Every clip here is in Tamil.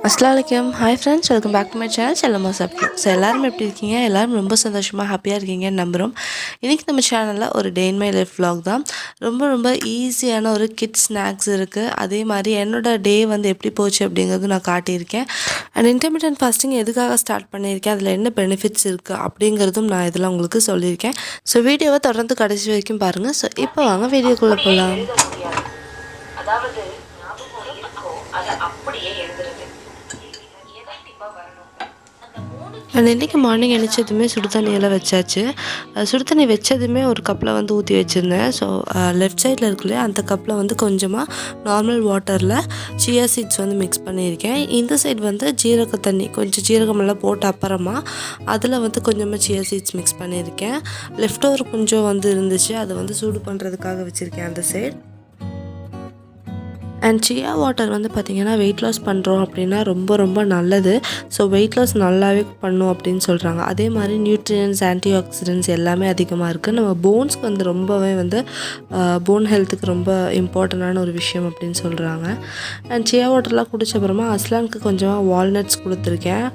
அஸ்ஸலாமுஅலைக்கும். Hi friends, welcome back to my channel Chellamma சாப்பிட்டு. ஸோ எல்லோரும் எப்படி இருக்கீங்க? எல்லோரும் ரொம்ப சந்தோஷமாக ஹாப்பியாக இருக்கீங்கன்னு நம்புகிறோம். இன்றைக்கி நம்ம சேனலில் ஒரு டே இன் மை லைஃப் vlog தான். ரொம்ப ஈஸியான ஒரு கிட்ஸ் ஸ்நாக்ஸ் இருக்குது. அதே மாதிரி என்னோடய டே வந்து எப்படி போச்சு அப்படிங்கிறது நான் காட்டியிருக்கேன். அண்ட் இன்டர்மிட்டன்ட் ஃபாஸ்டிங் எதுக்காக ஸ்டார்ட் பண்ணியிருக்கேன், அதில் என்ன பெனிஃபிட்ஸ் இருக்குது அப்படிங்கிறதும் நான் இதில் உங்களுக்கு சொல்லியிருக்கேன். ஸோ வீடியோவை தொடர்ந்து கடைசி வரைக்கும் பாருங்கள். ஸோ இப்போ வாங்க வீடியோக்குள்ளே போகலாம். அதாவது ஞாபகம் இருக்கோ அது அப்படியே எழுதுறது. அண்ட் இன்றைக்கி மார்னிங் எழுந்ததுமே சுடு தண்ணியெல்லாம் வச்சாச்சு. சுடு தண்ணி வச்சதுமே ஒரு கப்பில் வந்து ஊற்றி வச்சுருந்தேன். ஸோ லெஃப்ட் சைடில் இருக்குல்லையே அந்த கப்பில் வந்து கொஞ்சமாக நார்மல் வாட்டரில் சியா சீட்ஸ் வந்து மிக்ஸ் பண்ணியிருக்கேன். இந்த சைடு வந்து ஜீரக தண்ணி கொஞ்சம் ஜீரகமெல்லாம் போட்ட அப்புறமா அதில் வந்து கொஞ்சமாக சியா சீட்ஸ் மிக்ஸ் பண்ணியிருக்கேன். லெஃப்ட் ஓவர் கொஞ்சம் வந்து இருந்துச்சு, அதை வந்து சூடு பண்ணுறதுக்காக வச்சுருக்கேன் அந்த சைடு. அண்ட் சியா வாட்டர் வந்து பார்த்திங்கன்னா வெயிட் லாஸ் பண்ணுறோம் அப்படின்னா ரொம்ப நல்லது. ஸோ வெயிட் லாஸ் நல்லாவே பண்ணும் அப்படின்னு சொல்கிறாங்க. அதே மாதிரி நியூட்ரியன்ஸ், ஆன்டி ஆக்சிடென்ட்ஸ் எல்லாமே அதிகமாக இருக்குது. நம்ம போன்ஸ்க்கு வந்து ரொம்பவே வந்து போன் ஹெல்த்துக்கு ரொம்ப இம்பார்ட்டண்டான ஒரு விஷயம் அப்படின்னு சொல்கிறாங்க. அண்ட் சியா வாட்டர்லாம் குடிச்ச அப்புறமா அஸ்லானுக்கு கொஞ்சமாக வால்நட்ஸ் கொடுத்துருக்கேன்.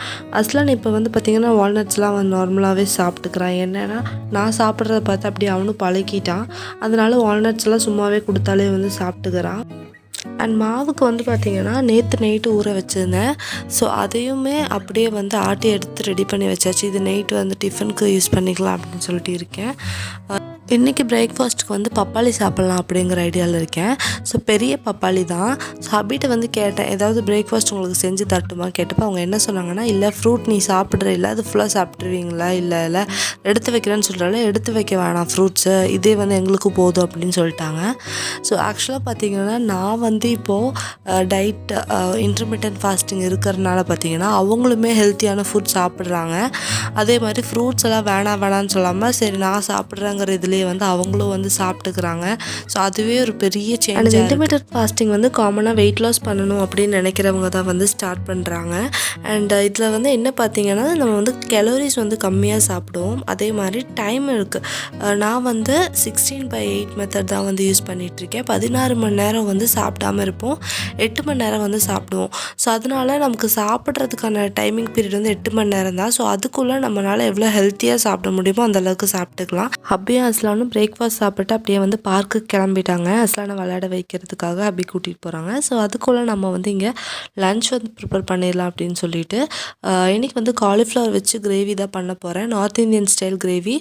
அஸ்லான் இப்போ வந்து பார்த்திங்கன்னா வால்நட்ஸ்லாம் வந்து நார்மலாகவே சாப்பிட்டுக்கிறான். என்னென்னா நான் சாப்பிட்றத பார்த்து அப்படியே அவனும் பழக்கிட்டான். அதனால வால்நட்ஸ்லாம் சும்மாவே கொடுத்தாலே வந்து சாப்பிட்டுக்கிறான். அண்ட் மாவுக்கு வந்து பார்த்திங்கன்னா நேற்று நைட்டு ஊற வச்சுருந்தேன். ஸோ அதையுமே அப்படியே வந்து ஆட்டி எடுத்து ரெடி பண்ணி வச்சாச்சு. இது நைட்டு வந்து டிஃபனுக்கு யூஸ் பண்ணிக்கலாம் அப்படின்னு சொல்லிட்டு இருக்கேன். இன்றைக்கி பிரேக்ஃபாஸ்ட்டுக்கு வந்து பப்பாளி சாப்பிட்லாம் அப்படிங்கிற ஐடியாவில் இருக்கேன். ஸோ பெரிய பப்பாளி தான். ஸோ ஹபிட்ட வந்து கேட்டேன், ஏதாவது பிரேக்ஃபாஸ்ட் உங்களுக்கு செஞ்சு தட்டுமா கேட்டப்போ அவங்க என்ன சொன்னாங்கன்னா, இல்லை ஃப்ரூட் நீ சாப்பிட்ற, இல்லை அது ஃபுல்லாக சாப்பிட்ருவீங்களா, இல்லை எடுத்து வைக்கிறேன்னு சொல்கிறால எடுத்து வைக்க வேணாம் ஃப்ரூட்ஸு, இதே வந்து எங்களுக்கு போதும் அப்படின்னு சொல்லிட்டாங்க. ஸோ ஆக்சுவலாக பார்த்திங்கன்னா நான் வந்து இப்போது டயட் இன்டர்மிட்டன்ட் ஃபாஸ்டிங் இருக்கிறதுனால பார்த்திங்கன்னா அவங்களுமே ஹெல்த்தியான ஃபுட் சாப்பிட்றாங்க. அதே மாதிரி ஃப்ரூட்ஸ் எல்லாம் வேணான்னு சொல்லாமல் சரி நான் சாப்பிட்றேங்கிற இதுலேயே வந்து அவங்களும் வந்து சாப்பிட்டுக்கிறாங்க. ஸோ அதுவே ஒரு பெரிய சேஞ்ச். அந்த இன்டர்மிட்டன்ட் ஃபாஸ்டிங் வந்து காமனாக வெயிட் லாஸ் பண்ணணும் அப்படின்னு நினைக்கிறவங்க தான் வந்து ஸ்டார்ட் பண்ணுறாங்க. அண்ட் இதில் வந்து என்ன பார்த்திங்கன்னா நம்ம வந்து கலோரிஸ் வந்து கம்மியாக சாப்பிடுவோம். அதே மாதிரி டைம் இருக்குது. நான் வந்து 16/8 மெத்தட் தான் வந்து யூஸ் பண்ணிகிட்ருக்கேன். 16 மணி நேரம் வந்து சாப்பிடாமல் இருப்போம், 8 மணி நேரம் வந்து சாப்பிடுவோம். ஸோ அதனால நமக்கு சாப்பிட்றதுக்கான டைமிங் பீரியட் வந்து 8 மணி நேரம் தான். ஸோ அதுக்குள்ளே நம்மளால் எவ்வளோ ஹெல்த்தியாக சாப்பிட முடியுமோ அந்தளவுக்கு சாப்பிட்டுக்கலாம். அப்படியே அஸ்லானும் பிரேக்ஃபாஸ்ட் சாப்பிட்டு அப்படியே வந்து பார்க்குக்கு கிளம்பிட்டாங்க. அஸ்லானை விளையாட வைக்கிறதுக்காக அப்படி கூட்டிகிட்டு போகிறாங்க. ஸோ அதுக்குள்ளே நம்ம வந்து இங்கே லன்ச் வந்து ப்ரிப்பேர் பண்ணிடலாம் அப்படின்னு சொல்லிட்டு இன்றைக்கி வந்து காலிஃப்ளவர் வச்சு கிரேவி தான் பண்ண போகிறேன். North Indian style gravy.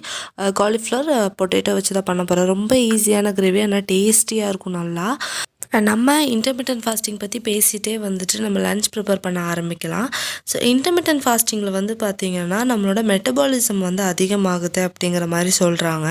Cauliflower potato வச்சு தான் பண்ண போகிறேன். ரொம்ப ஈஸியான கிரேவி, ஆனால் டேஸ்டியாக இருக்கும் நல்லா. நம்ம இன்டர்மிட்டன்ட் ஃபாஸ்டிங் பற்றி பேசிகிட்டே வந்துட்டு நம்ம லன்ச் ப்ரிப்பேர் பண்ண ஆரம்பிக்கலாம். ஸோ இன்டர்மிட்டன்ட் ஃபாஸ்டிங்கில் வந்து பார்த்திங்கன்னா நம்மளோட மெட்டபாலிசம் வந்து அதிகமாகுது அப்படிங்கிற மாதிரி சொல்கிறாங்க.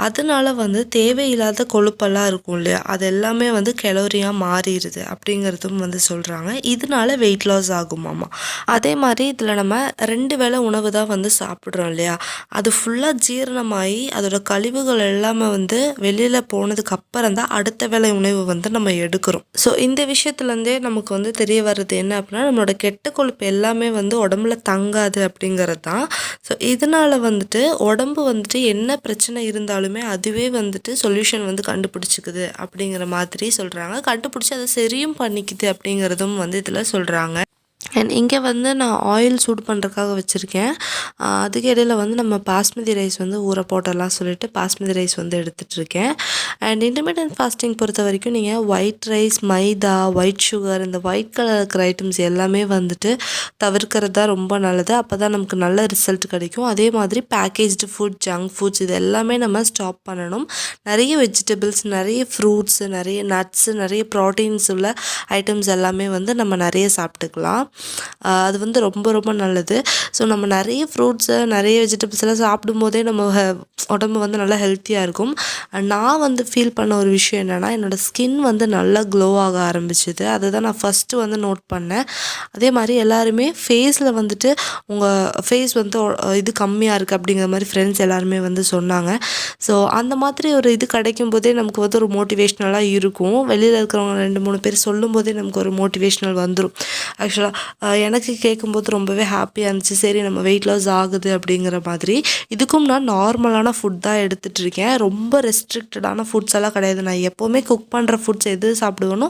அதனால வந்து தேவையில்லாத கொழுப்பெல்லாம் இருக்கும் இல்லையா, அது எல்லாமே வந்து கலோரியாக மாறிடுது அப்படிங்கிறதும் வந்து சொல்கிறாங்க. இதனால வெயிட் லாஸ் ஆகுமாமா. அதே மாதிரி இதில் நம்ம 2 வேளை உணவு தான் வந்து சாப்பிட்றோம் இல்லையா, அது ஃபுல்லாக ஜீரணமாகி அதோட கழிவுகள் எல்லாமே வந்து வெளியில் போனதுக்கு அப்புறம் தான் அடுத்த வேளை உணவு வந்து நம்ம எடுக்கிறோம். ஸோ இந்த விஷயத்துலேருந்தே நமக்கு வந்து தெரிய வர்றது என்ன அப்படின்னா, நம்மளோட கெட்ட கொழுப்பு எல்லாமே வந்து உடம்புல தங்காது அப்படிங்கிறது தான். ஸோ இதனால் வந்துட்டு உடம்பு வந்துட்டு என்ன பிரச்சனை இருந்தாலுமே அதுவே வந்துட்டு சொல்யூஷன் வந்து கண்டுபிடிச்சிக்குது அப்படிங்கிற மாதிரி சொல்கிறாங்க. கண்டுபிடிச்சி அதை சரியும் பண்ணிக்குது அப்படிங்கிறதும் வந்து இதில் சொல்கிறாங்க. அண்ட் இங்கே வந்து நான் ஆயில் சூடு பண்ணுறதுக்காக வச்சுருக்கேன். அதுக்கு இடையில் வந்து நம்ம பாஸ்மதி ரைஸ் வந்து ஊற போட்டலாம் சொல்லிட்டு பாஸ்மதி ரைஸ் வந்து எடுத்துகிட்ருக்கேன். அண்ட் இன்டர்மிட்டன்ட் ஃபாஸ்டிங் பொறுத்த வரைக்கும் நீங்கள் ஒயிட் ரைஸ், மைதா, ஒயிட் சுகர், இந்த ஒயிட் கலர் இருக்கிற ஐட்டம்ஸ் எல்லாமே வந்துட்டு தவிர்க்கிறது தான் ரொம்ப நல்லது. அப்போ தான் நமக்கு நல்ல ரிசல்ட் கிடைக்கும். அதே மாதிரி பேக்கேஜ்டு ஃபுட், ஜங்க் ஃபுட்ஸ் இது எல்லாமே நம்ம ஸ்டாப் பண்ணணும். நிறைய வெஜிடபிள்ஸ், நிறைய ஃப்ரூட்ஸு, நிறைய நட்ஸு, நிறைய ப்ரோட்டீன்ஸ் உள்ள ஐட்டம்ஸ் எல்லாமே வந்து நம்ம நிறைய சாப்பிட்டுக்கலாம். அது வந்து ரொம்ப நல்லது. ஸோ நம்ம நிறைய ஃப்ரூட்ஸு, நிறைய வெஜிடபிள்ஸ் எல்லாம் சாப்பிடும்போதே நம்ம உடம்பு வந்து நல்லா ஹெல்த்தியாக இருக்கும். நான் வந்து ஃபீல் பண்ண ஒரு விஷயம் என்னென்னா, என்னோடய ஸ்கின் வந்து நல்லா க்ளோ ஆக ஆரம்பிச்சிது. அதை தான் நான் ஃபஸ்ட்டு வந்து நோட் பண்ணேன். அதே மாதிரி எல்லாருமே ஃபேஸில் வந்துட்டு உங்கள் ஃபேஸ் வந்து இது கம்மியாக இருக்குது அப்படிங்கிற மாதிரி ஃப்ரெண்ட்ஸ் எல்லாருமே வந்து சொன்னாங்க. ஸோ அந்த மாதிரி ஒரு இது கிடைக்கும் போதே நமக்கு வந்து ஒரு மோட்டிவேஷ்னலாக இருக்கும். வெளியில் இருக்கிறவங்க 2-3 பேர் சொல்லும் போதே நமக்கு ஒரு மோட்டிவேஷ்னல் வந்துடும். ஆக்சுவலாக எனக்கு கேட்கும்போது ரொம்பவே ஹாப்பியாக இருந்துச்சு. சரி நம்ம வெயிட் லாஸ் ஆகுது அப்படிங்கிற மாதிரி. இதுக்கும் நான் நார்மலான ஃபுட் தான் எடுத்துகிட்ருக்கேன். ரொம்ப ரெஸ்ட்ரிக்டடான ஃபுட்ஸ் எல்லாம் கிடையாது. நான் எப்போவுமே குக் பண்ணுற ஃபுட்ஸ் எது சாப்பிடுவேனோ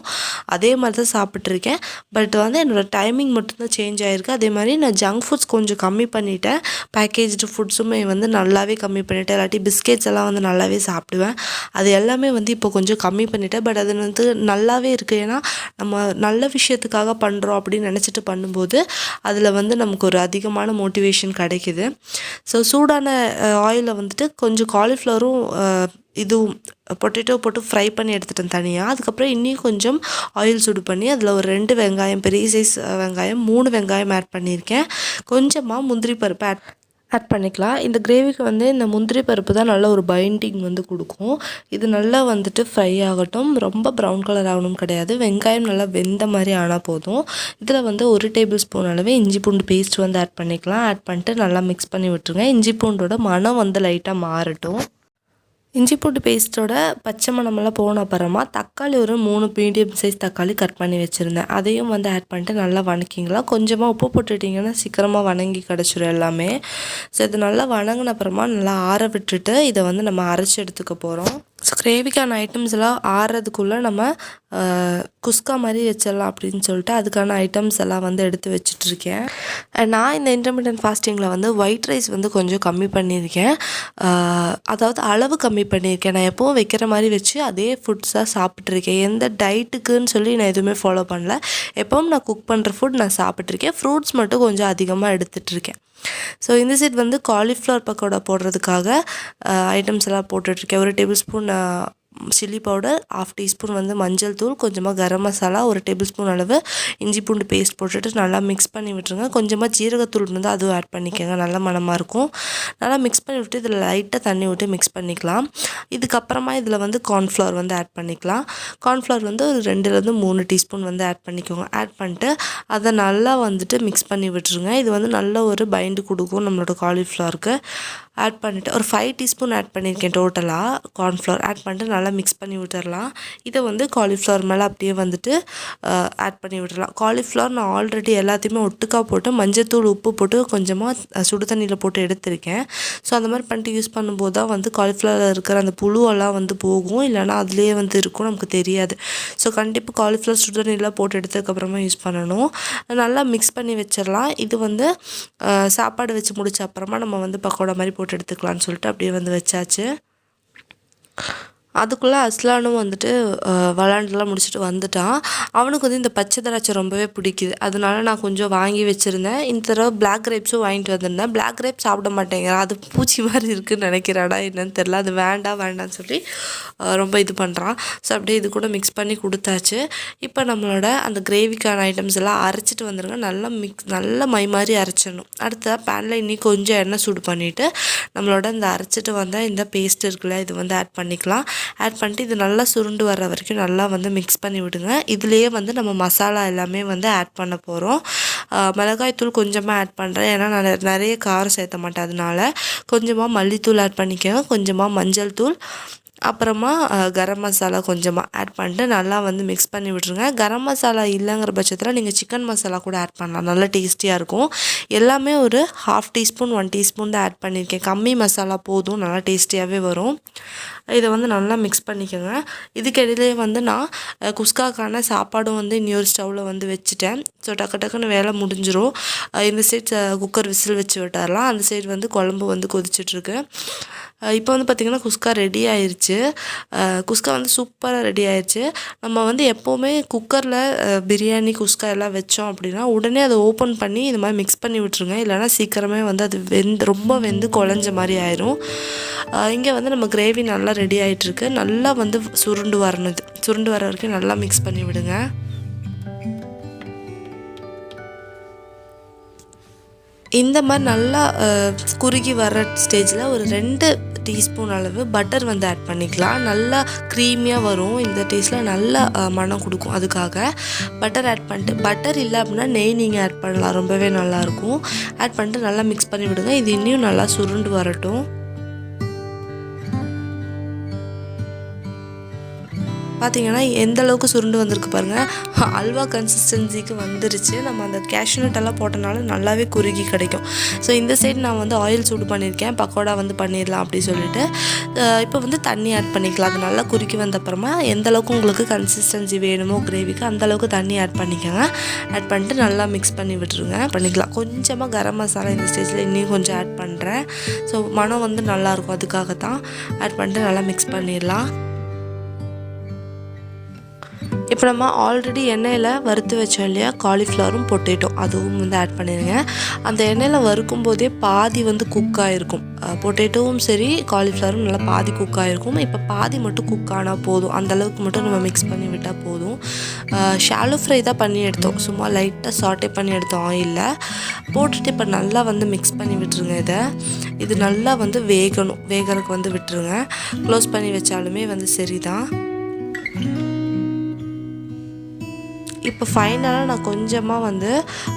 அதே மாதிரி தான் சாப்பிட்ருக்கேன். பட் வந்து என்னோடய டைமிங் மட்டும்தான் சேஞ்ச் ஆகிருக்கு. அதே மாதிரி நான் ஜங்க் ஃபுட்ஸ் கொஞ்சம் கம்மி பண்ணிட்டேன். பேக்கேஜ்டு ஃபுட்ஸுமே வந்து நல்லாவே கம்மி பண்ணிட்டேன். இல்லாட்டி பிஸ்கெட்ஸ் எல்லாம் வந்து நல்லாவே சாப்பிடுவேன். அது எல்லாமே வந்து இப்போ கொஞ்சம் கம்மி பண்ணிட்டேன். பட் அது வந்து நல்லாவே இருக்குது. ஏன்னா நம்ம நல்ல விஷயத்துக்காக பண்ணுறோம் அப்படின்னு நினச்சிட்டு பண்ணும்போது அதில் வந்து நமக்கு ஒரு அதிகமான மோட்டிவேஷன் கிடைக்கிது. ஸோ சூடான ஆயிலில் வந்துட்டு கொஞ்சம் காலிஃப்ளவரும் இதுவும் பொட்டேட்டோ போட்டு ஃப்ரை பண்ணி எடுத்துட்டேன் தனியாக. அதுக்கப்புறம் இன்னும் கொஞ்சம் ஆயில் சூடு பண்ணி அதில் ஒரு 2 வெங்காயம், பெரிய சைஸ் வெங்காயம் 3 வெங்காயம் ஆட் பண்ணியிருக்கேன். கொஞ்சமாக முந்திரி பருப்பு ஆட் பண்ணிக்கலாம். இந்த கிரேவிக்கு வந்து இந்த முந்திரி பருப்பு தான் நல்ல ஒரு பைண்டிங் வந்து கொடுக்கும். இது நல்லா வந்துட்டு ஃப்ரை ஆகட்டும். ரொம்ப ப்ரௌன் கலர் ஆகணும் கிடையாது. வெங்காயம் நல்லா வெந்த மாதிரி ஆனால் போதும். இதில் வந்து 1 டேபிள் ஸ்பூன் அளவு இஞ்சி பூண்டு பேஸ்ட் வந்து ஆட் பண்ணிக்கலாம். ஆட் பண்ணிட்டு நல்லா மிக்ஸ் பண்ணி விட்டுருங்க. இஞ்சி பூண்டோட மனம் வந்து லைட்டாக மாறட்டும். இஞ்சி பூண்டு பேஸ்ட்டோட பச்சை மணமெல்லாம் போன அப்புறமா தக்காளி ஒரு 3 மீடியம் சைஸ் தக்காளி கட் பண்ணி வச்சுருந்தேன். அதையும் வந்து ஆட் பண்ணிட்டு நல்லா வணக்கிங்களா. கொஞ்சமாக உப்பு போட்டுட்டிங்கன்னா சீக்கிரமாக வணங்கி கிடச்சிரும் எல்லாமே. ஸோ இது நல்லா வணங்கின அப்புறமா நல்லா ஆற விட்டுட்டு இதை வந்து நம்ம அரைச்சி எடுத்துக்க போகிறோம். ஸோ கிரேவிக்கான ஐட்டம்ஸ் எல்லாம் ஆறுறதுக்குள்ளே நம்ம குஸ்கா மாதிரி வச்சிடலாம் அப்படின்னு சொல்லிட்டு அதுக்கான ஐட்டம்ஸ் எல்லாம் வந்து எடுத்து வச்சுட்ருக்கேன். நான் இந்த இன்டர்மிட்டன்ட் ஃபாஸ்டிங்கில் வந்து ஒயிட் ரைஸ் வந்து கொஞ்சம் கம்மி பண்ணியிருக்கேன். அதாவது அளவு கம்மி பண்ணியிருக்கேன். நான் எப்போவும் வைக்கிற மாதிரி வச்சு அதே ஃபுட்ஸாக சாப்பிட்ருக்கேன். எந்த டயட்டுக்குன்னு சொல்லி நான் எதுவுமே ஃபாலோ பண்ணல. எப்பவும் நான் குக் பண்ணுற ஃபுட் நான் சாப்பிட்ருக்கேன். ஃப்ரூட்ஸ் மட்டும் கொஞ்சம் அதிகமாக எடுத்துகிட்ருக்கேன். ஸோ இந்த சைட் வந்து காலிஃப்ளவர் பக்கோடா போடுறதுக்காக ஐட்டம்ஸ் எல்லாம் போட்டுட்ருக்கேன். 1 table spoon chilli powder, 1/2 teaspoon வந்து மஞ்சள் தூள், கொஞ்சமாக கரம் மசாலா, 1 டேபிள் ஸ்பூன் அளவு இஞ்சி பூண்டு பேஸ்ட் போட்டுட்டு நல்லா மிக்ஸ் பண்ணி விட்டுருங்க. கொஞ்சமாக ஜீரகத்தூள் வந்து அதுவும் ஆட் பண்ணிக்கோங்க. நல்ல மணமாக இருக்கும். நல்லா மிக்ஸ் பண்ணி விட்டு இதில் லைட்டாக தண்ணி விட்டு மிக்ஸ் பண்ணிக்கலாம். இதுக்கப்புறமா இதில் வந்து கார்ன்ஃப்ளவர் வந்து ஆட் பண்ணிக்கலாம். கார்ன்ஃப்ளவர் வந்து ஒரு 2லேருந்து 3 டீஸ்பூன் வந்து ஆட் பண்ணிக்கோங்க. ஆட் பண்ணிட்டு அதை நல்லா வந்துட்டு மிக்ஸ் பண்ணி விட்டுருங்க. இது வந்து நல்ல ஒரு பைண்டு கொடுக்கும் நம்மளோட காலிஃப்ளவருக்கு. ஆட் பண்ணிவிட்டு ஒரு 5 டீஸ்பூன் ஆட் பண்ணியிருக்கேன் டோட்டலாக கார்ன்ஃப்ளவர். ஆட் பண்ணிட்டு நல்லா மிக்ஸ் பண்ணி விட்டுடலாம். இதை வந்து காலிஃப்ளவர் மேலே அப்படியே வந்துட்டு ஆட் பண்ணி விட்டுடலாம். காலிஃப்ளவர் நான் ஆல்ரெடி எல்லாத்தையுமே ஒட்டுக்கா போட்டு மஞ்சத்தூள், உப்பு போட்டு கொஞ்சமாக சுடு தண்ணியில் போட்டு எடுத்திருக்கேன். ஸோ அந்த மாதிரி பண்ணிட்டு யூஸ் பண்ணும்போது தான் வந்து காலிஃப்ளவரில் இருக்கிற அந்த புழுவெல்லாம் வந்து போகும். இல்லைனா அதுலேயே வந்து இருக்கும், நமக்கு தெரியாது. ஸோ கண்டிப்பாக காலிஃப்ளவர் சுடு தண்ணியில் போட்டு எடுத்ததுக்கப்புறமா யூஸ் பண்ணணும். நல்லா மிக்ஸ் பண்ணி வச்சிடலாம். இது வந்து சாப்பாடு வச்சு முடிச்ச அப்புறமா நம்ம வந்து பக்கோடா மாதிரி போட்டு எடுத்துக்கலாம்னு சொல்லிட்டு அப்படியே வந்து வச்சாச்சு. அதுக்குள்ளே அஸ்லானும் வந்துட்டு விளாண்டுலாம் முடிச்சுட்டு வந்துட்டான். அவனுக்கு வந்து இந்த பச்சை திராட்சை ரொம்பவே பிடிக்குது. அதனால நான் கொஞ்சம் வாங்கி வச்சுருந்தேன். இந்த தடவை பிளாக் கிரேப்ஸும் வாங்கிட்டு வந்திருந்தேன். பிளாக் கிரேப் சாப்பிட மாட்டேங்கிறான். அது பூச்சி மாதிரி இருக்குதுன்னு நினைக்கிறாடா என்னன்னு தெரில. அது வேண்டான்னு சொல்லி ரொம்ப இது பண்ணுறான். ஸோ அப்படியே இது கூட மிக்ஸ் பண்ணி கொடுத்தாச்சு. இப்போ நம்மளோட அந்த கிரேவிக்கான ஐட்டம்ஸ் எல்லாம் அரைச்சிட்டு வந்துடுங்க. நல்லா மை மாதிரி அரைச்சிடணும். அடுத்த பேனில் இன்னும் கொஞ்சம் எண்ணெய் சூடு பண்ணிவிட்டு நம்மளோட இந்த அரைச்சிட்டு வந்த இந்த பேஸ்ட் இருக்குல்ல, இது வந்து ஆட் பண்ணிக்கலாம். ஆட் பண்ணிட்டு இது நல்லா சுருண்டு வர வரைக்கும் நல்லா வந்து மிக்ஸ் பண்ணி விடுங்க. இதுலேயே வந்து நம்ம மசாலா எல்லாமே வந்து ஆட் பண்ண போகிறோம். மிளகாய்த்தூள் கொஞ்சமாக ஆட் பண்ணுறேன். ஏன்னா நான் நிறைய காரம் சேர்த்த மாட்டேன். அதனால கொஞ்சமாக மல்லித்தூள் ஆட் பண்ணிக்கோங்க. கொஞ்சமாக மஞ்சள் தூள், அப்புறமா கரம் மசாலா கொஞ்சமாக ஆட் பண்ணிட்டு நல்லா வந்து மிக்ஸ் பண்ணி விட்டுருங்க. கரம் மசாலா இல்லைங்கிற பட்சத்தில் நீங்கள் சிக்கன் மசாலா கூட ஆட் பண்ணலாம். நல்லா டேஸ்டியாக இருக்கும். எல்லாமே ஒரு 1/2 டீஸ்பூன் 1 டீஸ்பூன் தான் ஆட் பண்ணியிருக்கேன். கம்மி மசாலா போதும், நல்லா டேஸ்டியாகவே வரும். இதை வந்து நல்லா மிக்ஸ் பண்ணிக்கோங்க. இதுக்கிடையிலே வந்து நான் குஸ்காக்கான சாப்பாடும் வந்து இன்னொரு ஸ்டவ்வில் வந்து வச்சுட்டேன். ஸோ டக்குன்னு வேலை முடிஞ்சிடும். இந்த சைட் குக்கர் விசில் வச்சு விட்டுறலாம். அந்த சைடு வந்து குழம்பு வந்து கொதிச்சிட்ருக்கு. இப்போ வந்து பார்த்திங்கன்னா குஸ்கா ரெடி ஆயிடுச்சு. குஸ்கா வந்து சூப்பராக ரெடி ஆயிடுச்சு. நம்ம வந்து எப்போவுமே குக்கரில் பிரியாணி குஸ்கா எல்லாம் வச்சோம் அப்படின்னா உடனே அதை ஓப்பன் பண்ணி இந்த மாதிரி மிக்ஸ் பண்ணி விட்டுருங்க. இல்லைனா சீக்கிரமே வந்து அது ரொம்ப வெந்து குழஞ்ச மாதிரி ஆயிரும். இங்கே வந்து நம்ம கிரேவி நல்லா ரெடி ஆகிட்டுருக்கு. நல்லா வந்து சுருண்டு வரணும். சுருண்டு வர வரைக்கும் நல்லா மிக்ஸ் பண்ணி விடுங்க. இந்த மாதிரி நல்லா குறுகி வர ஸ்டேஜில் ஒரு 2 டீஸ்பூன் அளவு பட்டர் வந்து ஆட் பண்ணிக்கலாம். நல்லா க்ரீமியாக வரும். இந்த டேஸ்ட்டில் நல்லா மனம் கொடுக்கும். அதுக்காக பட்டர் ஆட் பண்ணிட்டு, பட்டர் இல்லை அப்படின்னா நெய் நீங்கள் ஆட் பண்ணலாம். ரொம்பவே நல்லாயிருக்கும். ஆட் பண்ணிட்டு நல்லா மிக்ஸ் பண்ணி விடுங்க. இது இன்னும் நல்லா சுருண்டு வரட்டும். பார்த்தீங்கன்னா எந்த அளவுக்கு சுருண்டு வந்திருக்கு பாருங்கள். அல்வா கன்சிஸ்டன்சிக்கு வந்துருச்சு. நம்ம அந்த கேஷ்யூ நட்டெல்லாம் போட்டனால நல்லாவே குறுகி கிடைக்கும். ஸோ இந்த சைடு நான் வந்து ஆயில் சூடு பண்ணியிருக்கேன், பக்கோடா வந்து பண்ணிடலாம் அப்படி சொல்லிட்டு. இப்போ வந்து தண்ணி ஆட் பண்ணிக்கலாம். அது நல்லா குறுக்கி வந்தப்புறமா எந்த அளவுக்கு உங்களுக்கு கன்சிஸ்டன்சி வேணுமோ கிரேவிக்கு அந்தளவுக்கு தண்ணி ஆட் பண்ணிக்கோங்க. ஆட் பண்ணிட்டு நல்லா மிக்ஸ் பண்ணி விட்டுருங்க. பண்ணிக்கலாம். கொஞ்சமாக கரம் மசாலா இந்த ஸ்டேஜில் இன்னும் கொஞ்சம் ஆட் பண்ணுறேன். ஸோ மனம் வந்து நல்லாயிருக்கும், அதுக்காக தான் ஆட் பண்ணிட்டு நல்லா மிக்ஸ் பண்ணிடலாம். இப்போ நம்ம ஆல்ரெடி எண்ணெயில் வறுத்து வச்சோம் இல்லையா, காலிஃப்ளவரும் பொட்டேட்டோ அதுவும் வந்து ஆட் பண்ணிடுங்க. அந்த எண்ணெயில் வறுக்கும் போதே பாதி வந்து குக் ஆகிருக்கும். பொட்டேட்டோவும் சரி காலிஃப்ளவரும் நல்லா பாதி குக் ஆகிருக்கும். இப்போ பாதி மட்டும் குக் ஆனால் போதும், அந்தளவுக்கு மட்டும் நம்ம மிக்ஸ் பண்ணி விட்டால் போதும். ஷாலோ ஃப்ரை தான் பண்ணி எடுத்தோம், சும்மா லைட்டாக சாட்டே பண்ணி எடுத்தோம் ஆயிலில் போட்டுட்டு. இப்போ நல்லா வந்து மிக்ஸ் பண்ணி விட்டுருங்க. இது நல்லா வந்து வேகறதுக்கு வந்து விட்டுருங்க. க்ளோஸ் பண்ணி வச்சாலுமே வந்து சரி தான். இப்போ ஃபைனலாக நான் கொஞ்சமாக வந்து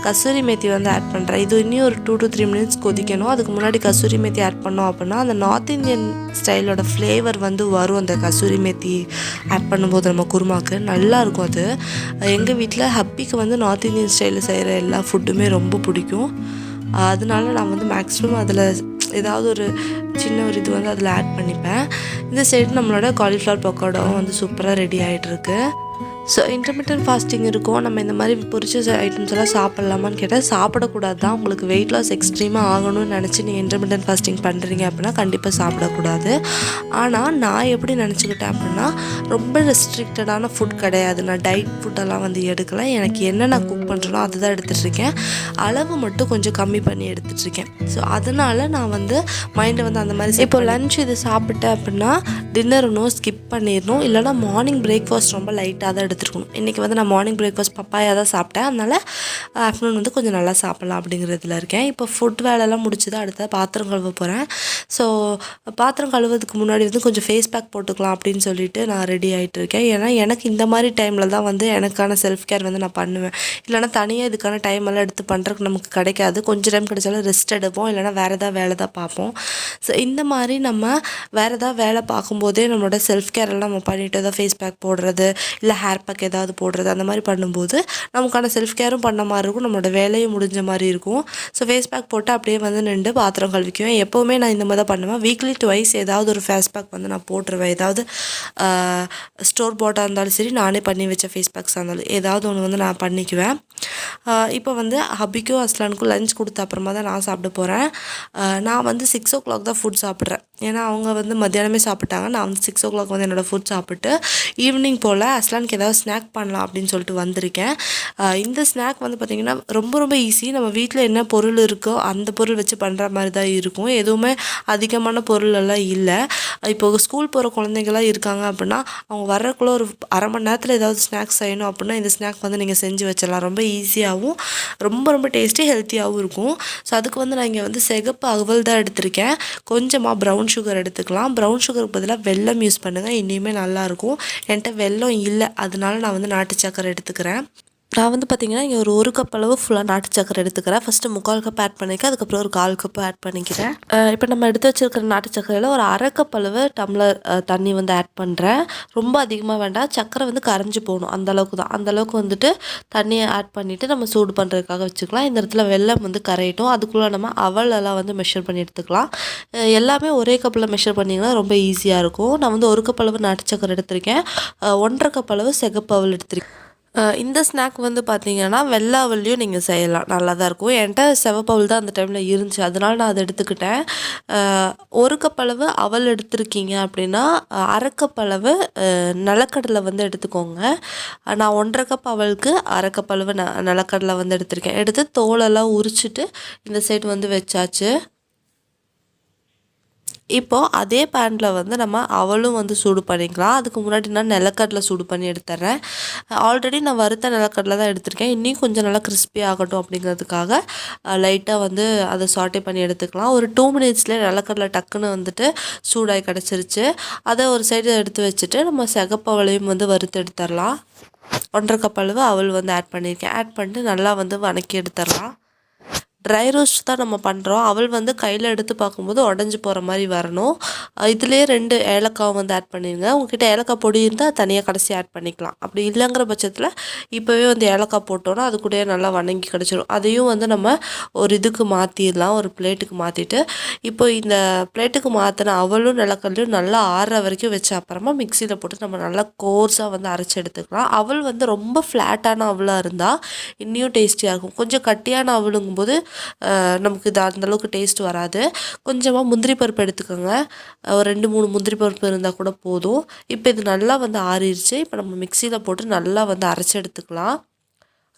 கசூரி மேத்தி வந்து ஆட் பண்ணுறேன். இது இன்னும் ஒரு 2 to 3 மினிட்ஸ் கொதிக்கணும். அதுக்கு முன்னாடி கசூரி மேத்தி ஆட் பண்ணோம் அப்படின்னா அந்த நார்த் இந்தியன் ஸ்டைலோட ஃப்ளேவர் வந்து வரும். அந்த கசூரி மேத்தி ஆட் பண்ணும்போது நம்ம குருமாவுக்கு நல்லாயிருக்கும். அது எங்கள் வீட்டில் ஹப்பிக்கு வந்து நார்த் இந்தியன் ஸ்டைலில் செய்கிற எல்லா ஃபுட்டுமே ரொம்ப பிடிக்கும். அதனால நான் வந்து மேக்ஸிமம் அதில் ஏதாவது ஒரு சின்ன ஒரு இது வந்து அதில் ஆட் பண்ணிப்பேன். இந்த சைடு நம்மளோட காலிஃப்ளவர் பக்கோடாவும் வந்து சூப்பராக ரெடி ஆகிட்டுருக்கு. ஸோ இன்டர்மிட்டன்ட் ஃபாஸ்டிங் இருக்கும். நம்ம இந்த மாதிரி பொரிச்ச ஐட்டம்ஸ் எல்லாம் சாப்பிட்லாமான்னு கேட்டால் சாப்பிடக்கூடாது தான். உங்களுக்கு வெயிட் லாஸ் எக்ஸ்ட்ரீமாக ஆகணும்னு நினச்சி நீங்கள் இன்டர்மிட்டன்ட் ஃபாஸ்டிங் பண்ணுறீங்க அப்படின்னா கண்டிப்பாக சாப்பிடக்கூடாது. ஆனால் நான் எப்படி நினச்சிக்கிட்டேன் அப்படின்னா ரொம்ப ரெஸ்ட்ரிக்டடான ஃபுட் கிடையாது. நான் டயட் ஃபுட்டெல்லாம் வந்து எடுக்கலை. எனக்கு என்ன நான் குக் பண்ணுறேனோ அதுதான் எடுத்துகிட்ருக்கேன். அளவு மட்டும் கொஞ்சம் கம்மி பண்ணி எடுத்துகிட்ருக்கேன். ஸோ அதனால் நான் வந்து மைண்டை வந்து அந்த மாதிரி இப்போ லன்ச் இது சாப்பிட்டேன் அப்படின்னா டின்னர் இன்னும் ஸ்கிப் பண்ணிடணும். இல்லைனா மார்னிங் பிரேக்ஃபாஸ்ட் ரொம்ப லைட்டாக தான் எடுத்துருக்கணும். இன்றைக்கி வந்து நான் மார்னிங் பிரேக்ஃபாஸ்ட் பப்பாயா தான் சாப்பிட்டேன். அதனால் ஆஃப்டர்நூன் வந்து கொஞ்சம் நல்லா சாப்பிட்லாம் அப்படிங்கிறதுல இருக்கேன். இப்போ ஃபுட் வேலைலாம் முடிச்சு தான் அடுத்த பாத்திரம் கழுவ போகிறேன். ஸோ பாத்திரம் கழுவுறதுக்கு முன்னாடி வந்து கொஞ்சம் ஃபேஸ் பேக் போட்டுக்கலாம் அப்படின்னு சொல்லிட்டு நான் ரெடி ஆகிட்டு இருக்கேன். ஏன்னா எனக்கு இந்த மாதிரி டைமில் தான் வந்து எனக்கான செல்ஃப் கேர் வந்து நான் பண்ணுவேன். இல்லைனா தனியாக இதுக்கான டைம் எல்லாம் எடுத்து பண்ணுறதுக்கு நமக்கு கிடைக்காது. கொஞ்சம் டைம் கிடைச்சாலும் ரெஸ்ட் எடுப்போம், இல்லைனா வேறு ஏதாவது வேலை தான் பார்ப்போம். ஸோ இந்த மாதிரி நம்ம வேறு ஏதாவது வேலை பார்க்கும்போதே நம்மளோட செல்ஃப் கேர் எல்லாம் நம்ம பண்ணிவிட்டு ஏதாவது ஃபேஸ் பேக் போடுறது, இல்லை ஹேர் பேக் ஏதாவது போடுறது, அந்த மாதிரி பண்ணும்போது நமக்கான செல்ஃப் கேரும் பண்ண மாதிரி இருக்கும், நம்மளோட வேலையும் முடிஞ்ச மாதிரி இருக்கும். ஸோ ஃபேஸ் பேக் போட்டு அப்படியே வந்து நின்று பாத்திரம் கழுவிக்குவேன். எப்போவுமே நான் இந்த மாதிரி தான் பண்ணுவேன். வீக்லி ட்வைஸ் ஏதாவது ஒரு ஃபேஸ் பேக் வந்து நான் போட்டுருவேன். ஏதாவது ஸ்டோர் பாட்டாக இருந்தாலும் சரி, நானே பண்ணி வச்ச ஃபேஸ் பேக்ஸாக இருந்தாலும் ஏதாவது ஒன்று வந்து நான் பண்ணிக்குவேன். இப்போ வந்து ஹபிக்கும் அஸ்லானுக்கும் லஞ்ச் கொடுத்த அப்புறமா தான் நான் சாப்பிட போகிறேன். நான் வந்து 6 o'clock தான் ஃபுட் சாப்பிட்றேன். ஏன்னா அவங்க வந்து மத்தியானமே சாப்பிட்டாங்க. நான் வந்து 6 o'clock வந்து என்னோடய ஃபுட் சாப்பிட்டு ஈவினிங் போல் அஸ்லானுக்கு ஏதாவது ஸ்நாக் பண்ணலாம் அப்படின்னு சொல்லிட்டு வந்திருக்கேன். இந்த ஸ்நாக் வந்து பார்த்திங்கன்னா ரொம்ப ரொம்ப ஈஸி. நம்ம வீட்டில் என்ன பொருள் இருக்கோ அந்த பொருள் வச்சு பண்ணுற மாதிரி தான் இருக்கும். எதுவுமே அதிகமான பொருள் எல்லாம் இல்லை. இப்போ ஸ்கூல் போகிற குழந்தைங்களாம் இருக்காங்க அப்படின்னா அவங்க வர்றதுக்குள்ளே ஒரு அரை மணி நேரத்தில் ஏதாவது ஸ்நாக்ஸ் செய்யணும் அப்படின்னா இந்த ஸ்நாக் வந்து நீங்கள் செஞ்சு வச்சிடலாம். ரொம்ப ஈஸியாகவும் ரொம்ப ரொம்ப டேஸ்டி ஹெல்த்தியாகவும் இருக்கும். ஸோ அதுக்கு வந்து நான் இங்கே வந்து சிகப்பு அவல் தான் எடுத்திருக்கேன். கொஞ்சமாக ப்ரௌன் சுகர் எடுத்துக்கலாம். ப்ரௌன் சுகருக்கு பதிலாக வெல்லம் யூஸ் பண்ணுங்கள், இனிமே நல்லாயிருக்கும். என்கிட்ட வெல்லம் இல்லை, அதனால நான் வந்து நாட்டு சக்கரை எடுத்துக்கிறேன். நான் வந்து பார்த்திங்கன்னா இங்கே ஒரு கப் அளவு ஃபுல்லாக நாட்டு சக்கரை எடுத்துக்கிறேன். ஃபஸ்ட்டு 3/4 கப் ஆட் பண்ணிக்கிறேன், அதுக்கப்புறம் ஒரு 1/4 கப் ஆட் பண்ணிக்கிறேன். இப்போ நம்ம எடுத்து வச்சுருக்கிற நாட்டு சக்கரையில் ஒரு அரை கப் அளவு டம்ளர் தண்ணி வந்து ஆட் பண்ணுறேன். ரொம்ப அதிகமாக வேண்டாம், சக்கரை வந்து கரைஞ்சி போகணும், அந்தளவுக்கு தான். அந்தளவுக்கு வந்துட்டு தண்ணியை ஆட் பண்ணிவிட்டு நம்ம சூடு பண்ணுறதுக்காக வச்சுக்கலாம். இந்த இடத்துல வெல்லம் வந்து கரையட்டும். அதுக்குள்ளே நம்ம அவலெல்லாம் வந்து மெஷர் பண்ணி எடுத்துக்கலாம். எல்லாமே ஒரே கப்பில் மெஷர் பண்ணிங்கன்னா ரொம்ப ஈஸியாக இருக்கும். நான் வந்து 1 கப் அளவு நாட்டு சக்கரை எடுத்திருக்கேன், 1/2 கப் அளவு சிகப்பு அவல் எடுத்திருக்கேன். இந்த ஸ்நாக் வந்து பார்த்திங்கன்னா வெள்ளை அவல்லையும் நீங்கள் செய்யலாம், நல்லா தான் இருக்கும். என்கிட்ட சிவப்பவுல் தான் அந்த டைமில் இருந்துச்சு, அதனால நான் அதை எடுத்துக்கிட்டேன். 1 கப் அளவு அவல் எடுத்திருக்கீங்க அப்படின்னா அரை கப் அளவு நிலக்கடலை வந்து எடுத்துக்கோங்க. நான் 1/2 கப் அவலுக்கு அரை கப் அளவு நிலக்கடலை வந்து எடுத்திருக்கேன். எடுத்து தோலெல்லாம் உரிச்சிட்டு இந்த சைடு வந்து வச்சாச்சு. இப்போது அதே பேனில் வந்து நம்ம அவலும் வந்து சூடு பண்ணிக்கலாம். அதுக்கு முன்னாடி நான் நிலக்கடலை சூடு பண்ணி எடுத்துட்றேன். ஆல்ரெடி நான் வறுத்த நிலக்கடலை தான் எடுத்திருக்கேன். இன்னும் கொஞ்சம் நல்லா கிறிஸ்பி ஆகட்டும் அப்படிங்கிறதுக்காக லைட்டாக வந்து அதை சாட்டே பண்ணி எடுத்துக்கலாம். ஒரு 2 மினிட்ஸ்லேயே நிலக்கடலை டக்குன்னு வந்துட்டு சூடாகி கிடச்சிருச்சு. அதை ஒரு சைடு எடுத்து வச்சுட்டு நம்ம சிகப்பு அவலையும் வந்து வறுத்து எடுத்துடலாம். 1/2 கப் அளவு அவல் வந்து ஆட் பண்ணியிருக்கேன். ஆட் பண்ணிட்டு நல்லா வந்து வதக்கி எடுத்துடலாம். ட்ரை ரோஸ்ட் தான் நம்ம பண்ணுறோம். அவல் வந்து கையில் எடுத்து பார்க்கும்போது உடஞ்சி போகிற மாதிரி வரணும். இதுலேயே 2 ஏலக்காய் வந்து ஆட் பண்ணிடுங்க. உங்ககிட்ட ஏலக்காய் பொடி இருந்தால் தனியாக கடைசி ஆட் பண்ணிக்கலாம். அப்படி இல்லைங்கிற பட்சத்தில் இப்போவே வந்து ஏலக்காய் போட்டோன்னா அது கூடயே நல்லா வணங்கி கிடச்சிரும். அதையும் வந்து நம்ம ஒரு இதுக்கு மாற்றிடலாம், ஒரு பிளேட்டுக்கு மாற்றிட்டு இப்போ இந்த பிளேட்டுக்கு மாற்றின அவலும் நிலக்கல்லையும் நல்லா ஆறுற வரைக்கும் வச்ச அப்புறமா மிக்சியில் போட்டு நம்ம நல்லா கோர்ஸாக வந்து அரைச்சி எடுத்துக்கலாம். அவல் வந்து ரொம்ப ஃப்ளாட்டான அவலாக இருந்தால் இன்னும் டேஸ்டியாக இருக்கும். கொஞ்சம் கட்டியான அவலுங்கும்போது நமக்கு இது அந்தளவுக்கு டேஸ்ட் வராது. கொஞ்சமாக முந்திரி பருப்பு எடுத்துக்கோங்க. ஒரு 2-3 முந்திரி பருப்பு இருந்தால் கூட போதும். இப்போ இது நல்லா வந்து ஆறிடுச்சு. இப்போ நம்ம மிக்சியில் போட்டு நல்லா வந்து அரைச்சி எடுத்துக்கலாம்.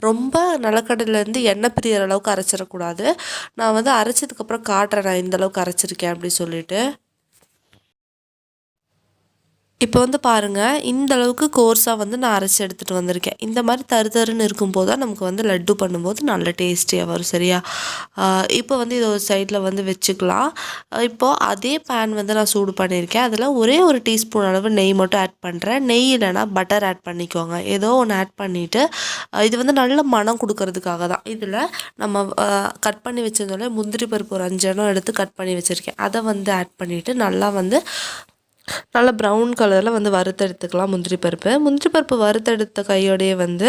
ரொம்ப நிலக்கடலைலேருந்து எண்ணெய் பிரியிற அளவுக்கு அரைச்சிடக்கூடாது. நான் வந்து அரைச்சதுக்கப்புறம் காட்டுறேன் நான் இந்தளவுக்கு அரைச்சிருக்கேன் அப்படி சொல்லிட்டு. இப்போ வந்து பாருங்கள், இந்த அளவுக்கு கோர்ஸாக வந்து நான் அரைச்சி எடுத்துகிட்டு வந்திருக்கேன். இந்த மாதிரி தருன்னு இருக்கும்போது தான் நமக்கு வந்து லட்டு பண்ணும்போது நல்ல டேஸ்டியாக வரும். சரியா? இப்போ வந்து இதை ஒரு சைடில் வந்து வச்சுக்கலாம். இப்போது அதே பேன் வந்து நான் சூடு பண்ணியிருக்கேன். அதில் ஒரே ஒரு டீஸ்பூன் அளவு நெய் மட்டும் ஆட் பண்ணுறேன். நெய் இல்லைனா பட்டர் ஆட் பண்ணிக்கோங்க. ஏதோ ஒன்று ஆட் பண்ணிவிட்டு இது வந்து நல்ல மனம் கொடுக்கறதுக்காக தான். இதில் நம்ம கட் பண்ணி வச்சிருந்தோம்ல முந்திரி பருப்பு ஒரு 5 எண்ணம் எடுத்து கட் பண்ணி வச்சுருக்கேன். அதை வந்து ஆட் பண்ணிவிட்டு நல்லா ப்ரௌன் கலரில் வந்து வறுத்தெடுத்துக்கலாம் முந்திரி பருப்பு வறுத்தெடுத்த கையோடையே வந்து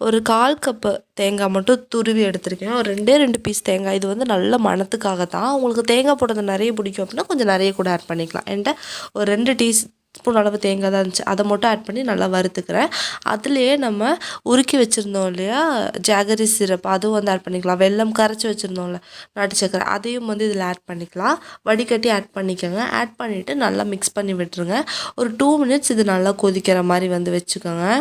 ஒரு 1/4 கப்பு தேங்காய் மட்டும் துருவி எடுத்திருக்கேன். ஒரு 2 பீஸ் தேங்காய். இது வந்து நல்ல மணத்துக்காக தான். உங்களுக்கு தேங்காய் போடுறது நிறைய பிடிக்கும் அப்படின்னா கொஞ்சம் நிறைய கூட ஆட் பண்ணிக்கலாம். என்கிட்ட ஒரு 2 டீஸ்பூன் அளவு தேங்காய் தான் இருந்துச்சு. அதை மட்டும் ஆட் பண்ணி நல்லா வறுத்துக்கிறேன். அதுலேயே நம்ம உருக்கி வச்சுருந்தோம் இல்லையா ஜாகரி சிரப், அதுவும் வந்து ஆட் பண்ணிக்கலாம். வெல்லம் கரைச்சி வச்சுருந்தோம்ல நாட்டு சக்கரை, அதையும் வந்து இதில் ஆட் பண்ணிக்கலாம். வடிகட்டி ஆட் பண்ணிக்கோங்க. ஆட் பண்ணிவிட்டு நல்லா மிக்ஸ் பண்ணி விட்டுருங்க. ஒரு 2 மினிட்ஸ் இது நல்லா கொதிக்கிற மாதிரி வந்து வச்சுக்கோங்க.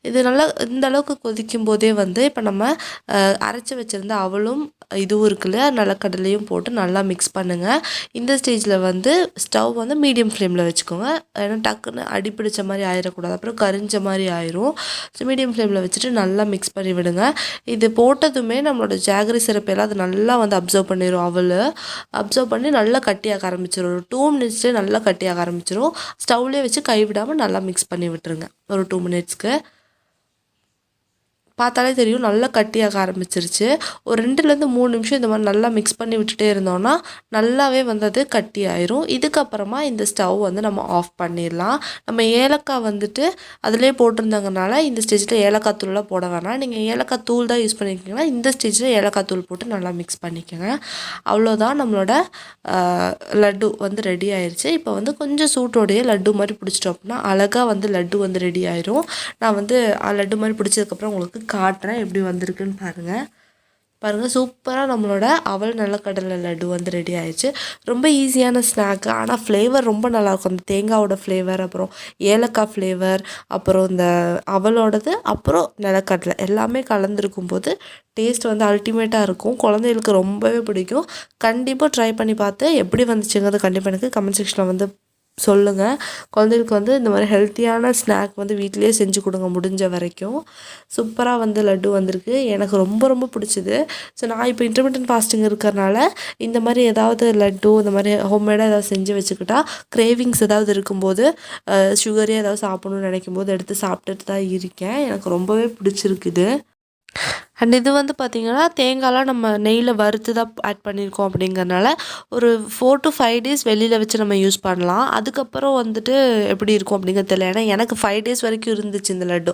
இது நல்லா இந்த அளவுக்கு கொதிக்கும் போதே வந்து இப்போ நம்ம அரைச்சி வச்சுருந்த அவலும் இதுவும் இருக்குல்ல நிலக்கடலையும் போட்டு நல்லா மிக்ஸ் பண்ணுங்கள். இந்த ஸ்டேஜில் வந்து ஸ்டவ் வந்து மீடியம் ஃப்ளேமில் வச்சுக்கோங்க. ஏன்னா டக்குன்னு அடிப்பிடிச்ச மாதிரி ஆயிடக்கூடாது, அப்புறம் கரிஞ்ச மாதிரி ஆயிரும். ஸோ மீடியம் ஃப்ளேமில் வச்சுட்டு நல்லா மிக்ஸ் பண்ணி விடுங்க. இது போட்டதுமே நம்மளோட ஜாகரி சிரப்பெல்லாம் அது நல்லா வந்து அப்சர்வ் பண்ணிடும். அப்சர்வ் பண்ணி நல்லா கட்டியாக ஆரம்பிச்சிடும். ஒரு 2 மினிட்ஸ்லேயே நல்லா கட்டியாக ஆரம்பிச்சிடும். ஸ்டவ்லேயே வச்சு கைவிடாமல் நல்லா மிக்ஸ் பண்ணி விட்டுருங்க. ஒரு 2 மினிட்ஸ்க்கு பார்த்தாலே தெரியும் நல்லா கட்டியாக ஆரம்பிச்சிருச்சு. ஒரு 2-3 நிமிஷம் இந்த மாதிரி நல்லா மிக்ஸ் பண்ணி விட்டுட்டே இருந்தோம்னா நல்லாவே வந்து அது கட்டி ஆயிரும். இதுக்கப்புறமா இந்த ஸ்டவ் வந்து நம்ம ஆஃப் பண்ணிடலாம். நம்ம ஏலக்காய் வந்துட்டு அதிலே போட்டிருந்தாங்கனால இந்த ஸ்டேஜில் ஏலக்காய் தூள்லாம் போட வேணாம். நீங்கள் ஏலக்காய் தூள் தான் யூஸ் பண்ணியிருக்கீங்கன்னா இந்த ஸ்டேஜில் ஏலக்காய் தூள் போட்டு நல்லா மிக்ஸ் பண்ணிக்கோங்க. அவ்வளோதான், நம்மளோட லட்டு வந்து ரெடி ஆயிடுச்சு. இப்போ வந்து கொஞ்சம் சூட்டோடைய லட்டு மாதிரி பிடிச்சிட்டோம் அப்படின்னா அழகாக வந்து லட்டு வந்து ரெடி ஆயிரும். நான் வந்து லட்டு மாதிரி பிடிச்சதுக்கப்புறம் உங்களுக்கு காட்டுறேன் எப்படி வந்திருக்குன்னு பாருங்கள். சூப்பராக நம்மளோட அவல் நிலக்கடலை லட்டு வந்து ரெடி ஆயிடுச்சு. ரொம்ப ஈஸியான ஸ்நாக்கு, ஆனால் ஃப்ளேவர் ரொம்ப நல்லாயிருக்கும். அந்த தேங்காயோட ஃப்ளேவர், அப்புறம் ஏலக்காய் ஃப்ளேவர், அப்புறம் இந்த அவலோடது, அப்புறம் நிலக்கடலை எல்லாமே கலந்துருக்கும் போது டேஸ்ட் வந்து அல்டிமேட்டாக இருக்கும். குழந்தைகளுக்கு ரொம்பவே பிடிக்கும். கண்டிப்பாக ட்ரை பண்ணி பார்த்து எப்படி வந்துச்சுங்கிறது கண்டிப்பாக எனக்கு கமெண்ட் செக்ஷனில் வந்து சொல்லுங்கள். குழந்தைகளுக்கு வந்து இந்த மாதிரி ஹெல்த்தியான ஸ்நாக் வந்து வீட்டிலேயே செஞ்சு கொடுங்க முடிஞ்ச வரைக்கும். சூப்பராக வந்து லட்டு வந்திருக்கு. எனக்கு ரொம்ப ரொம்ப பிடிச்சிது. ஸோ நான் இப்போ இன்டர்மிட்டன்ட் ஃபாஸ்டிங் இருக்கிறனால இந்த மாதிரி ஏதாவது லட்டு இந்த மாதிரி ஹோம்மேடாக ஏதாவது செஞ்சு வச்சுக்கிட்டா கிரேவிங்ஸ் ஏதாவது இருக்கும்போது சுகரே ஏதாவது சாப்பிட்ணுன்னு நினைக்கும் போது எடுத்து சாப்பிட்டுட்டு தான் இருக்கேன். எனக்கு ரொம்பவே பிடிச்சிருக்குது. அண்ட் இது வந்து பார்த்திங்கன்னா தேங்காய்லாம் நம்ம நெய்யில் வறுத்து தான் ஆட் பண்ணியிருக்கோம். அப்படிங்கிறனால ஒரு 4 to 5 days வெளியில் வச்சு நம்ம யூஸ் பண்ணலாம். அதுக்கப்புறம் வந்துட்டு எப்படி இருக்கும் அப்படிங்கிறது தெரியல. ஏன்னா எனக்கு 5 days வரைக்கும் இருந்துச்சு இந்த லட்டு,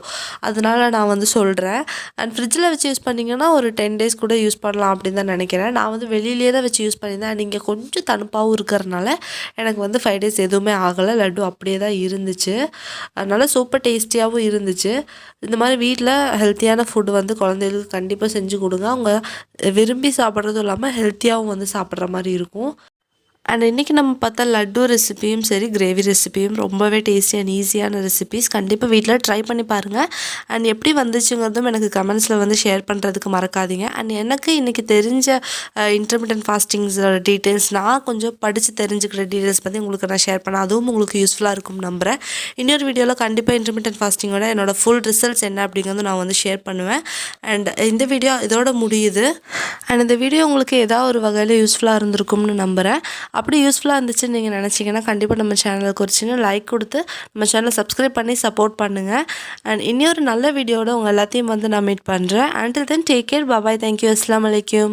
அதனால நான் வந்து சொல்கிறேன். அண்ட் ஃப்ரிட்ஜில் வச்சு யூஸ் பண்ணிங்கன்னா ஒரு 10 days கூட யூஸ் பண்ணலாம் அப்படின்னு தான் நினைக்கிறேன். நான் வந்து வெளியிலே தான் வச்சு யூஸ் பண்ணியிருந்தேன். அண்ட் இங்கே கொஞ்சம் தணுப்பாகவும் இருக்கிறனால எனக்கு வந்து 5 days எதுவுமே ஆகலை. லட்டு அப்படியே தான் இருந்துச்சு. அதனால் சூப்பர் டேஸ்டியாகவும் இருந்துச்சு. இந்த மாதிரி வீட்டில் ஹெல்த்தியான ஃபுட்டு வந்து குழந்தைகளுக்கு கண்டிப்பாக செஞ்சு கொடுங்க. அவங்க விரும்பி சாப்பிட்றதும் இல்லாமல் ஹெல்த்தியாகவும் வந்து சாப்பிட்ற மாதிரி இருக்கும். அண்ட் இன்றைக்கி நம்ம பார்த்தா லட்டு ரெசிபியும் சரி, கிரேவி ரெசிபியும் ரொம்பவே டேஸ்டி அண்ட் ஈஸியான ரெசிபிஸ். கண்டிப்பாக வீட்டில் ட்ரை பண்ணி பாருங்கள். அண்ட் எப்படி வந்துச்சுங்கிறதும் எனக்கு கமெண்ட்ஸில் வந்து ஷேர் பண்ணுறதுக்கு மறக்காதீங்க. அண்ட் எனக்கு இன்றைக்கி தெரிஞ்ச இன்டர்மிட்டன்ட் ஃபாஸ்டிங்ஸோட டீட்டெயில்ஸ், நான் கொஞ்சம் படித்து தெரிஞ்சுக்கிற டீட்டெயில்ஸ் பற்றி உங்களுக்கு நான் ஷேர் பண்ணேன். அதுவும் உங்களுக்கு யூஸ்ஃபுல்லாக இருக்கும் நம்புகிறேன். இன்னொரு வீடியோவில் கண்டிப்பாக இன்டர்மிட்டன்ட் ஃபாஸ்டிங்கோட என்னோட ஃபுல் ரிசல்ட்ஸ் என்ன அப்படிங்கிறது நான் வந்து ஷேர் பண்ணுவேன். அண்ட் இந்த வீடியோ இதோட முடியுது. அண்ட் இந்த வீடியோ உங்களுக்கு ஏதாவது ஒரு வகையில் யூஸ்ஃபுல்லாக இருந்திருக்கும்னு நம்புகிறேன். அப்படி யூஸ்ஃபுல்லாக இருந்துச்சுன்னு நீங்கள் நினச்சிங்கன்னா கண்டிப்பாக நம்ம சேனலுக்கு ஒரு சின்ன லைக் கொடுத்து நம்ம சேனலை சப்ஸ்கிரைப் பண்ணி சப்போர்ட் பண்ணுங்கள். அண்ட் இன்னொரு நல்ல வீடியோட உங்கள் எல்லாத்தையும் வந்து நான் மீட் பண்ணுறேன். until then take care, bye bye, thank you, assalamu alaikum.